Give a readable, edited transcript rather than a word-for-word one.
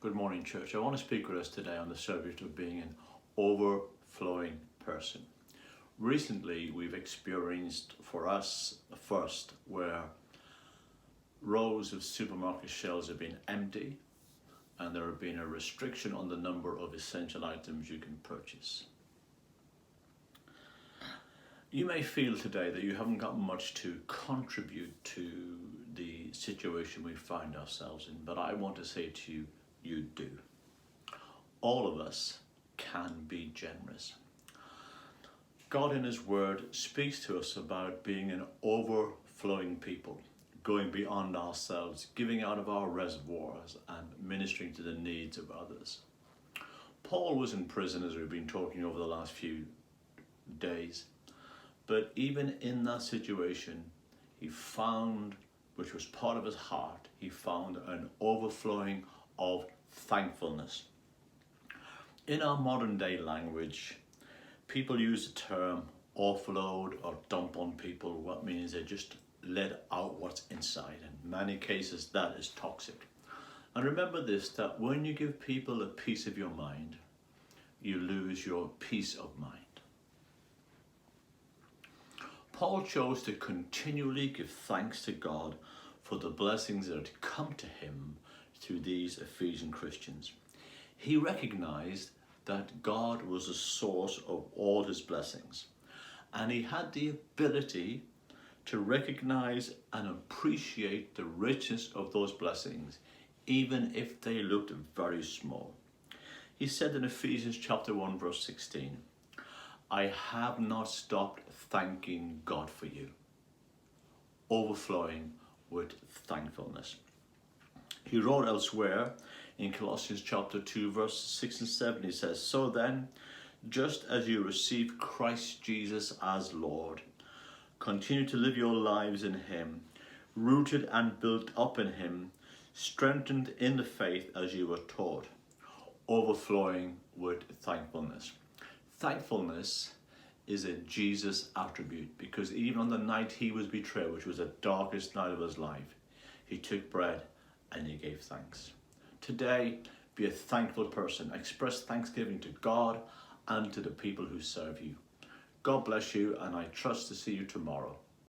Good morning, church. I want to speak with us today on the subject of being an overflowing person. Recently, we've experienced for us a first where rows of supermarket shelves have been empty and there have been a restriction on the number of essential items you can purchase. You may feel today that you haven't got much to contribute to the situation we find ourselves in, but I want to say to you, you do. All of us can be generous. God in His Word speaks to us about being an overflowing people, going beyond ourselves, giving out of our reservoirs and ministering to the needs of others. Paul was in prison, as we've been talking over the last few days, but even in that situation, he found, which was part of his heart, he found an overflowing of thankfulness. In our modern day language, people use the term offload or dump on people. What means they just let out what's inside. In many cases, that is toxic. And remember this, that when you give people a piece of your mind, you lose your peace of mind. Paul chose to continually give thanks to God for the blessings that had come to him through these Ephesian Christians. He recognized that God was the source of all his blessings, and he had the ability to recognize and appreciate the richness of those blessings, even if they looked very small. He said in Ephesians chapter 1 verse 16, I have not stopped thanking God for you, overflowing with thankfulness. He wrote elsewhere in Colossians chapter 2 verse 6 and 7, he says, so then, just as you receive Christ Jesus as Lord, continue to live your lives in him, rooted and built up in him, strengthened in the faith as you were taught, overflowing with thankfulness. Thankfulness is a Jesus attribute, because even on the night he was betrayed, which was the darkest night of his life, he took bread and he gave thanks. Today, be a thankful person. Express thanksgiving to God and to the people who serve you. God bless you, and I trust to see you tomorrow.